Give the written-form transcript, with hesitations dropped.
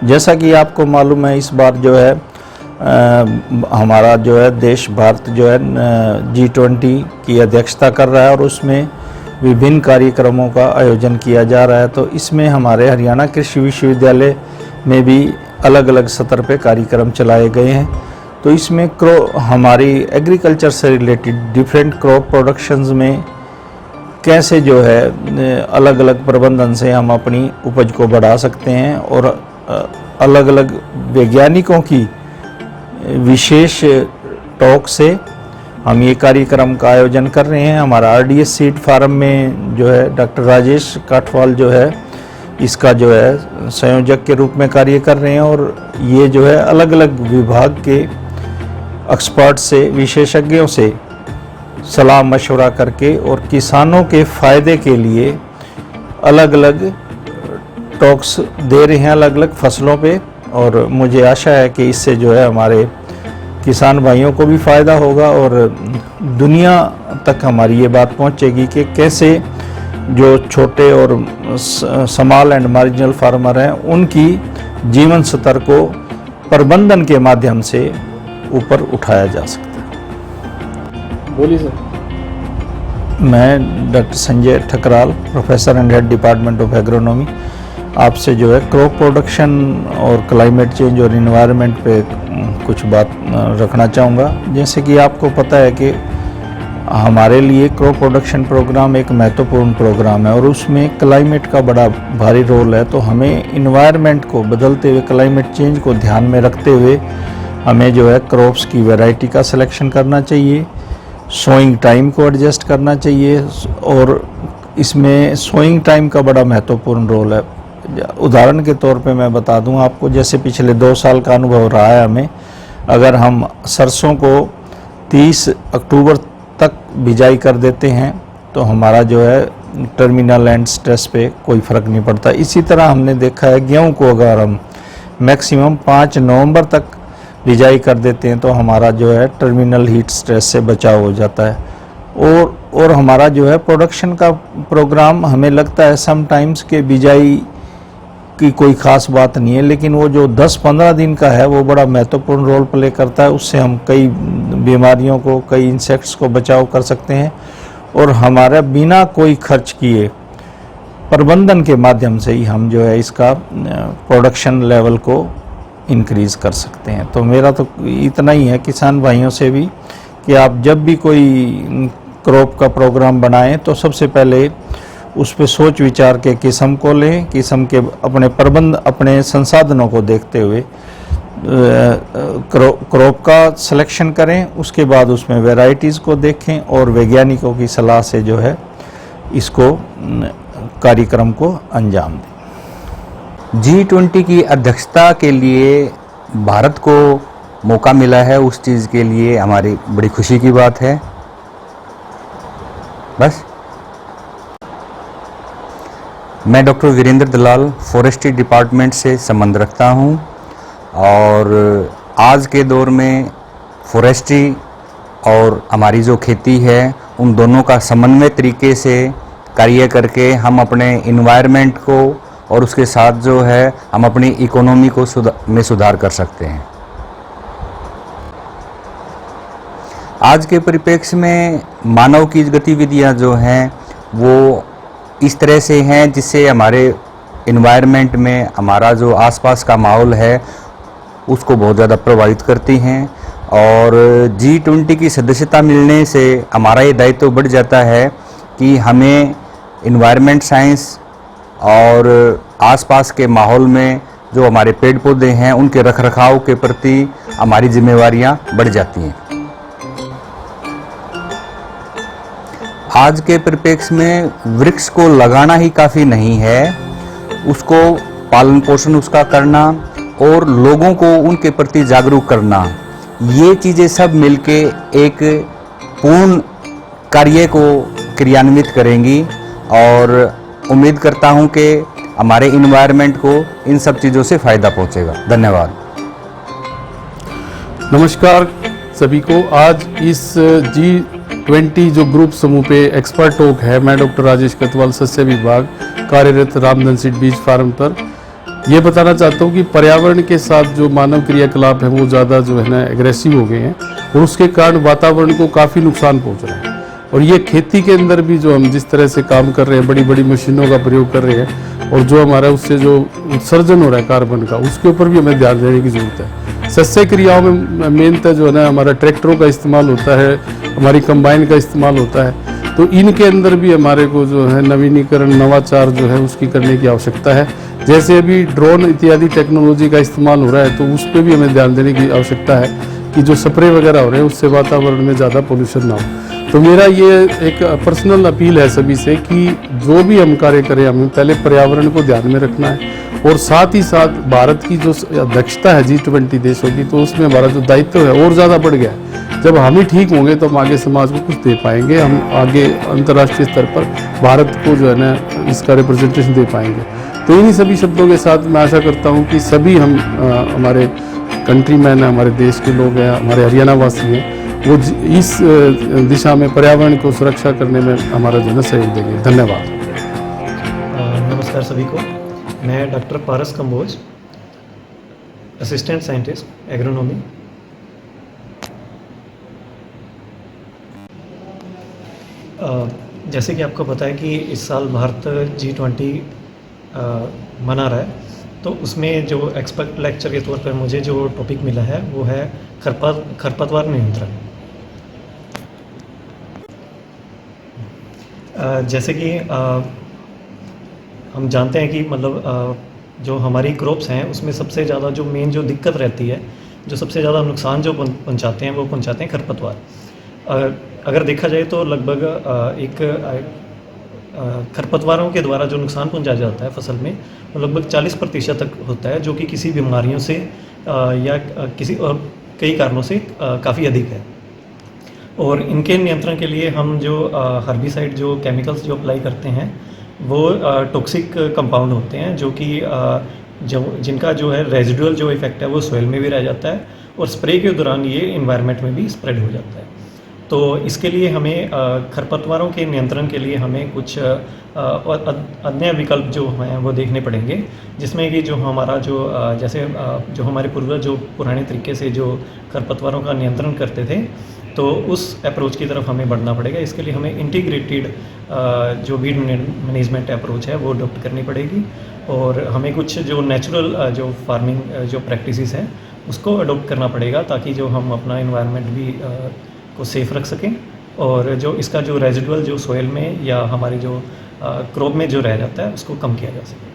जैसा कि आपको मालूम है, इस बार जो है हमारा जो है देश भारत जो है G20 की अध्यक्षता कर रहा है और उसमें विभिन्न कार्यक्रमों का आयोजन किया जा रहा है। तो इसमें हमारे हरियाणा कृषि विश्वविद्यालय में भी अलग अलग स्तर पे कार्यक्रम चलाए गए हैं। तो इसमें हमारी एग्रीकल्चर से रिलेटेड डिफरेंट क्रॉप प्रोडक्शंस में कैसे जो है अलग अलग प्रबंधन से हम अपनी उपज को बढ़ा सकते हैं और अलग अलग वैज्ञानिकों की विशेष टॉक से हम ये कार्यक्रम का आयोजन कर रहे हैं। हमारा RDS सीड फार्म में जो है डॉक्टर राजेश काठवाल जो है इसका जो है संयोजक के रूप में कार्य कर रहे हैं और ये जो है अलग अलग विभाग के एक्सपर्ट से, विशेषज्ञों से सलाह मशवरा करके और किसानों के फ़ायदे के लिए अलग अलग टॉक्स दे रहे हैं अलग अलग फसलों पे। और मुझे आशा है कि इससे जो है हमारे किसान भाइयों को भी फ़ायदा होगा और दुनिया तक हमारी ये बात पहुंचेगी कि कैसे जो छोटे और स्मॉल एंड मार्जिनल फार्मर हैं उनकी जीवन स्तर को प्रबंधन के माध्यम से ऊपर उठाया जा सकता है। बोलिए सर। मैं doctor Sanjay Thakral, professor and head department of agronomy, आपसे जो है क्रॉप प्रोडक्शन और क्लाइमेट चेंज और इन्वायरमेंट पे कुछ बात रखना चाहूँगा। जैसे कि आपको पता है कि हमारे लिए क्रॉप प्रोडक्शन प्रोग्राम एक महत्वपूर्ण प्रोग्राम है और उसमें क्लाइमेट का बड़ा भारी रोल है। तो हमें इन्वायरमेंट को बदलते हुए, क्लाइमेट चेंज को ध्यान में रखते हुए हमें जो है क्रॉप्स की वैरायटी का सिलेक्शन करना चाहिए, सोइंग टाइम को एडजस्ट करना चाहिए और इसमें सोइंग टाइम का बड़ा महत्वपूर्ण रोल है। उदाहरण के तौर पे मैं बता दूं आपको, जैसे पिछले 2 साल का अनुभव रहा है हमें, अगर हम सरसों को 30 अक्टूबर तक बिजाई कर देते हैं तो हमारा जो है टर्मिनल एंड स्ट्रेस पे कोई फ़र्क नहीं पड़ता। इसी तरह हमने देखा है गेहूं को अगर हम मैक्सिमम 5 नवंबर तक बिजाई कर देते हैं तो हमारा जो है टर्मिनल हीट स्ट्रेस से बचाव हो जाता है। और हमारा जो है प्रोडक्शन का प्रोग्राम, हमें लगता है समटाइम्स के बिजाई की कोई ख़ास बात नहीं है, लेकिन वो जो 10-15 दिन का है वो बड़ा महत्वपूर्ण रोल प्ले करता है। उससे हम कई बीमारियों को, कई इंसेक्ट्स को बचाव कर सकते हैं और हमारा बिना कोई खर्च किए प्रबंधन के माध्यम से ही हम जो है इसका प्रोडक्शन लेवल को इंक्रीज़ कर सकते हैं। तो मेरा तो इतना ही है किसान भाइयों से भी कि आप जब भी कोई क्रॉप का प्रोग्राम बनाएं तो सबसे पहले उस पर सोच विचार के किस्म को लें, किस्म के अपने संसाधनों को देखते हुए क्रॉप का सिलेक्शन करें। उसके बाद उसमें वैरायटीज़ को देखें और वैज्ञानिकों की सलाह से जो है इसको कार्यक्रम को अंजाम दें। G20 की अध्यक्षता के लिए भारत को मौका मिला है, उस चीज़ के लिए हमारी बड़ी खुशी की बात है। बस मैं डॉक्टर वीरेंद्र दलाल फॉरेस्ट्री डिपार्टमेंट से संबंध रखता हूं और आज के दौर में फॉरेस्ट्री और हमारी जो खेती है उन दोनों का समन्वय तरीके से कार्य करके हम अपने इन्वायरमेंट को और उसके साथ जो है हम अपनी इकोनॉमी को सुधार कर सकते हैं। आज के परिप्रेक्ष्य में मानव की गतिविधियां जो हैं वो इस तरह से हैं जिससे हमारे इन्वायरमेंट में हमारा जो आसपास का माहौल है उसको बहुत ज़्यादा प्रभावित करती हैं और G20 की सदस्यता मिलने से हमारा ये दायित्व बढ़ जाता है कि हमें इन्वायरमेंट साइंस और आसपास के माहौल में जो हमारे पेड़ पौधे हैं उनके रखरखाव के प्रति हमारी जिम्मेवारियां बढ़ जाती हैं। आज के परिप्रेक्ष्य में वृक्ष को लगाना ही काफ़ी नहीं है, उसको पालन पोषण उसका करना और लोगों को उनके प्रति जागरूक करना, ये चीज़ें सब मिलके एक पूर्ण कार्य को क्रियान्वित करेंगी और उम्मीद करता हूं कि हमारे इन्वायरमेंट को इन सब चीज़ों से फ़ायदा पहुंचेगा। धन्यवाद। नमस्कार सभी को। आज इस G20 जो ग्रुप समूह पे एक्सपर्ट टॉक है, मैं डॉक्टर राजेश कतवाल, सस्य विभाग, कार्यरत रामधन सीड बीज फार्म पर ये बताना चाहता हूँ कि पर्यावरण के साथ जो मानव क्रियाकलाप है वो ज़्यादा जो है ना एग्रेसिव हो गए हैं और उसके कारण वातावरण को काफ़ी नुकसान पहुँच रहा है। और ये खेती के अंदर भी जो हम जिस तरह से काम कर रहे हैं, बड़ी बड़ी मशीनों का प्रयोग कर रहे हैं और जो हमारा उससे जो उत्सर्जन हो रहा है कार्बन का, उसके ऊपर भी हमें ध्यान देने की ज़रूरत है। सस्य क्रियाओं में मेनतः जो है ना हमारा ट्रैक्टरों का इस्तेमाल होता है, हमारी कंबाइन का इस्तेमाल होता है, तो इनके अंदर भी हमारे को जो है नवीनीकरण, नवाचार जो है उसकी करने की आवश्यकता है। जैसे अभी ड्रोन इत्यादि टेक्नोलॉजी का इस्तेमाल हो रहा है, तो उस पर भी हमें ध्यान देने की आवश्यकता है कि जो स्प्रे वगैरह हो रहे हैं उससे वातावरण में ज़्यादा पोल्यूशन ना हो। तो मेरा ये एक पर्सनल अपील है सभी से कि जो भी हम कार्य करें, हमें पहले पर्यावरण को ध्यान में रखना है और साथ ही साथ भारत की जो अध्यक्षता है G20 देशों की, तो उसमें हमारा जो दायित्व है और ज़्यादा बढ़ गया है। जब हम ही ठीक होंगे तो हम आगे समाज को कुछ दे पाएंगे, हम आगे अंतर्राष्ट्रीय स्तर पर भारत को जो है ना इसका रिप्रेजेंटेशन दे पाएंगे। तो इन्हीं सभी शब्दों के साथ मैं आशा करता हूँ कि सभी हम हमारे कंट्रीमैन हैं, हमारे देश के लोग हैं, हमारे हरियाणा वासी हैं, वो इस दिशा में पर्यावरण को सुरक्षा करने में हमारा जो है सहयोग देंगे। धन्यवाद। नमस्कार सभी को। मैं डॉक्टर पारस कंबोज, असिस्टेंट साइंटिस्ट एग्रोनॉमी। जैसे कि आपको पता है कि इस साल भारत G20 मना रहा है, तो उसमें जो एक्सपर्ट लेक्चर के तौर पर मुझे जो टॉपिक मिला है वो है खरपतवार नियंत्रण। जैसे कि हम जानते हैं कि मतलब जो हमारी क्रॉप्स हैं उसमें सबसे ज़्यादा जो मेन जो दिक्कत रहती है, जो सबसे ज़्यादा नुकसान जो पहुंचाते हैं वो पहुंचाते हैं खरपतवार। अगर देखा जाए तो लगभग खरपतवारों के द्वारा जो नुकसान पहुंचाया जाता है फसल में वो लगभग 40% तक होता है, जो कि किसी बीमारियों से या किसी और कई कारणों से काफ़ी अधिक है। और इनके नियंत्रण के लिए हम जो हर्बिसाइड जो केमिकल्स जो अप्लाई करते हैं वो टॉक्सिक कंपाउंड होते हैं, जो कि जिनका जो है रेजिडुअल जो इफेक्ट है वो सॉइल में भी रह जाता है और स्प्रे के दौरान ये इन्वायरमेंट में भी स्प्रेड हो जाता है। तो इसके लिए हमें खरपतवारों के नियंत्रण के लिए हमें कुछ अन्य विकल्प जो हैं वो देखने पड़ेंगे, जिसमें कि जो हमारा जो जैसे जो हमारे पूर्वज जो पुराने तरीके से जो खरपतवारों का नियंत्रण करते थे, तो उस अप्रोच की तरफ हमें बढ़ना पड़ेगा। इसके लिए हमें इंटीग्रेटेड जो वीड मैनेजमेंट अप्रोच है वो अडॉप्ट करनी पड़ेगी और हमें कुछ जो नेचुरल जो फार्मिंग जो प्रैक्टिसेस हैं उसको अडॉप्ट करना पड़ेगा, ताकि जो हम अपना इन्वायरमेंट भी को सेफ रख सकें और जो इसका जो रेजिडुअल जो सॉइल में या हमारी जो क्रॉप में जो रह जाता है उसको कम किया जा सके।